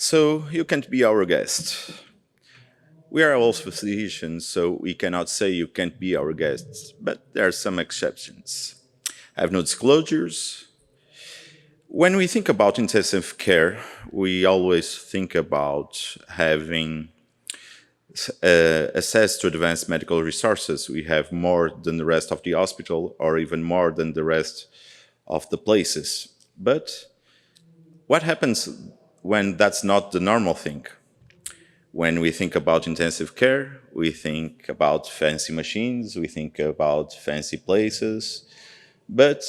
So you can't be our guest. We are all physicians, so we cannot say you can't be our guests, but there are some exceptions. I have no disclosures. When we think about intensive care, we always think about having access to advanced medical resources. We have more than the rest of the hospital, or even more than the rest of the places. But what happens when that's not the normal thing? When we think about intensive care, we think about fancy machines, we think about fancy places, but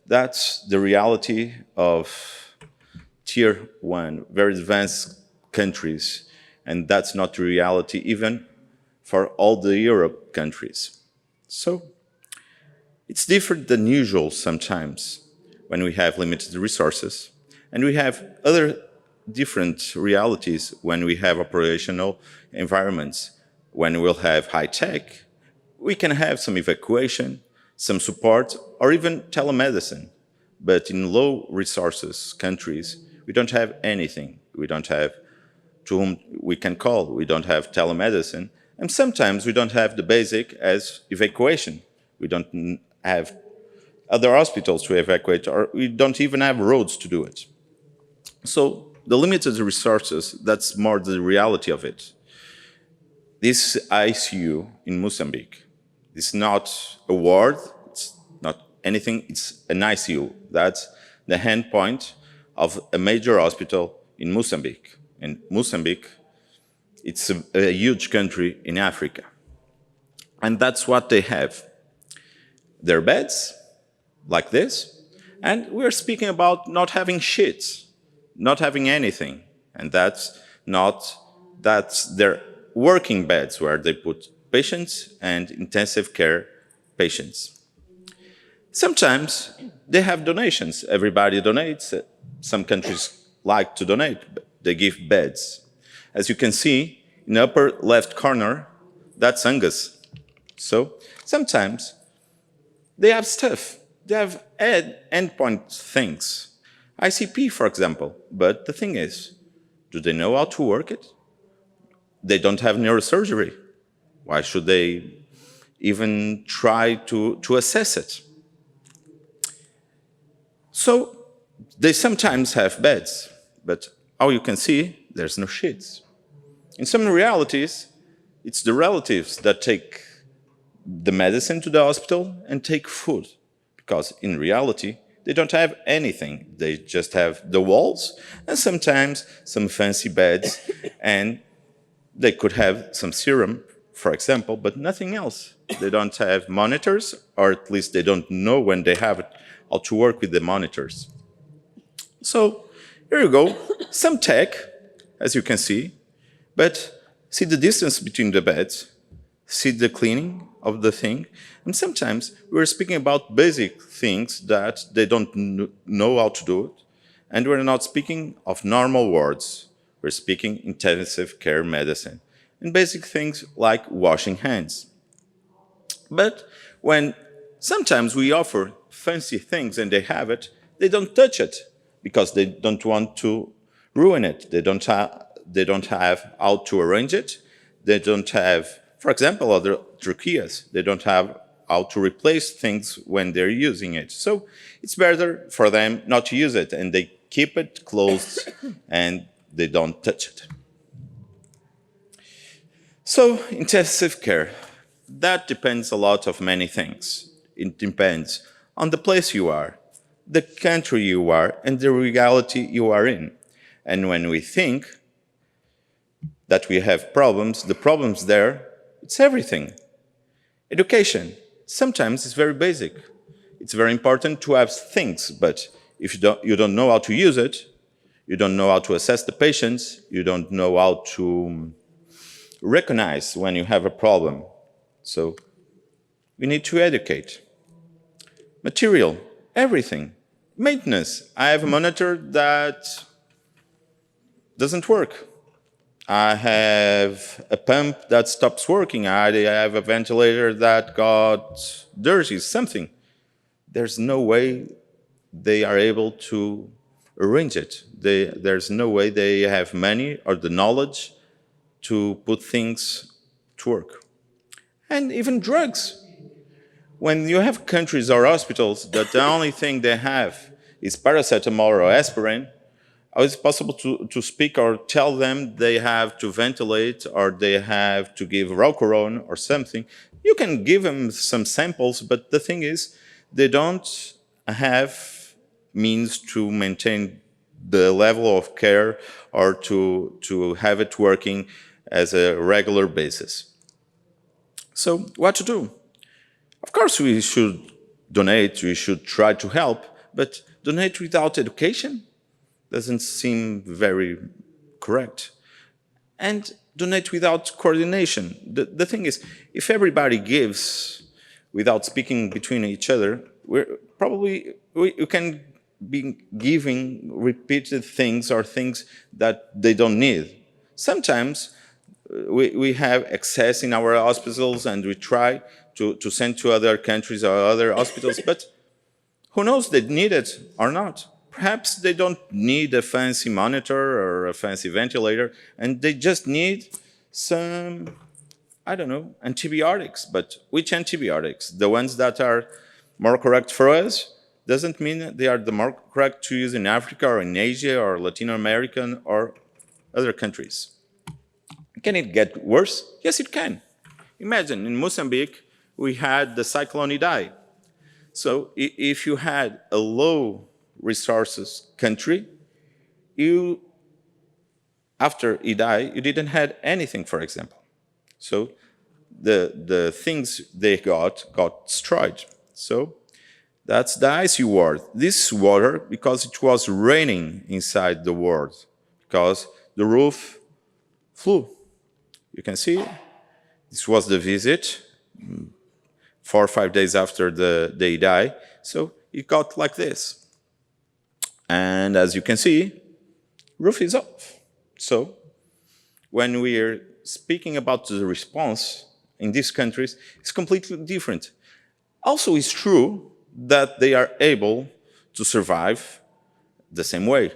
that's the reality of tier one, very advanced countries, and that's not the reality even for all the Europe countries. So it's different than usual sometimes when we have limited resources, and we have other different realities when we have operational environments. When we'll have high tech, we can have some evacuation, some support, or even telemedicine. But in low resources countries, we don't have anything. We don't have to whom we can call. We don't have telemedicine. And sometimes we don't have the basic as evacuation. We don't have other hospitals to evacuate, or we don't even have roads to do it. So the limited resources, that's more the reality of it. This ICU in Mozambique is not a ward, it's not anything, it's an ICU. That's the endpoint of a major hospital in Mozambique. And Mozambique, it's a huge country in Africa. And that's what they have. Their beds, like this, and we're speaking about not having shit, not having anything. And that's their working beds where they put patients and intensive care patients. Sometimes they have donations. Everybody donates. Some countries like to donate. They give beds. As you can see, in the upper left corner, that's Angus. So sometimes they have stuff. They have endpoint things. ICP, for example. But the thing is, do they know how to work it? They don't have neurosurgery. Why should they even try to assess it? So they sometimes have beds, but how you can see, there's no sheets. In some realities, it's the relatives that take the medicine to the hospital and take food, because in reality, they don't have anything. They just have the walls and sometimes some fancy beds, and they could have some serum, for example, but nothing else. They don't have monitors, or at least they don't know when they have it, how to work with the monitors. So here you go, some tech, as you can see, but see the distance between the beds, see the cleaning of the thing, and sometimes we're speaking about basic things that they don't know how to do it, and we're not speaking of normal wards. We're speaking intensive care medicine and basic things like washing hands. But when sometimes we offer fancy things and they have it, they don't touch it because they don't want to ruin it. They don't have how to arrange it. They don't have, for example, other tracheas. They don't have how to replace things when they're using it. So it's better for them not to use it, and they keep it closed and they don't touch it. So intensive care, that depends a lot of many things. It depends on the place you are, the country you are, and the reality you are in. And when we think that we have problems, the problems there, it's everything. Education, sometimes it's very basic. It's very important to have things, but if you don't know how to use it, you don't know how to assess the patients, you don't know how to recognize when you have a problem. So we need to educate. Material, everything. Maintenance, I have a monitor that doesn't work. I have a pump that stops working. I have a ventilator that got dirty, something. There's no way they are able to arrange it. There's no way they have money or the knowledge to put things to work. And even drugs. When you have countries or hospitals that the only thing they have is paracetamol or aspirin, how is it possible to speak or tell them they have to ventilate or they have to give Rocurone or something? You can give them some samples, but the thing is, they don't have means to maintain the level of care or to have it working as a regular basis. So what to do? Of course, we should donate, we should try to help, but donate without education doesn't seem very correct. And donate without coordination. The thing is, if everybody gives without speaking between each other, we can be giving repeated things or things that they don't need. Sometimes we have excess in our hospitals and we try to send to other countries or other hospitals, but who knows, they need it or not. Perhaps they don't need a fancy monitor or a fancy ventilator, and they just need some, I don't know, antibiotics. But which antibiotics? The ones that are more correct for us doesn't mean that they are the more correct to use in Africa or in Asia or Latin American or other countries. Can it get worse? Yes, it can. Imagine in Mozambique, we had the cyclone Idai. So if you had a low resources country, after Idai, you didn't have anything, for example. So the things they got destroyed. So that's the icy water. This water, because it was raining inside the world, because the roof flew. You can see this was the visit 4 or 5 days after they die. So it got like this. And as you can see, roof is off. So when we are speaking about the response in these countries, it's completely different. Also, it's true that they are able to survive the same way.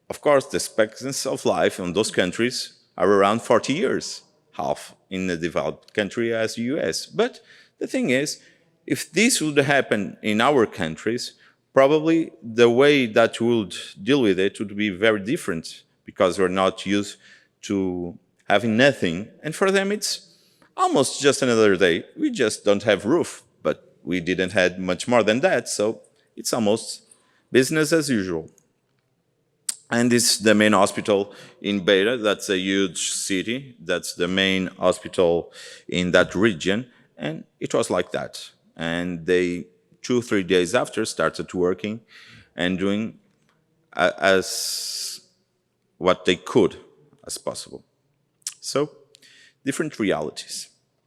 Of course, the expectancy of life in those countries are around 40 years, half in a developed country as the US. But the thing is, if this would happen in our countries, probably the way that we would deal with it would be very different because we're not used to having nothing. And for them, it's almost just another day. We just don't have roof, but we didn't have much more than that. So it's almost business as usual. And this is the main hospital in Beira. That's a huge city. That's the main hospital in that region. And it was like that. And they 2 or 3 days after started working and doing as what they could as possible. So different realities.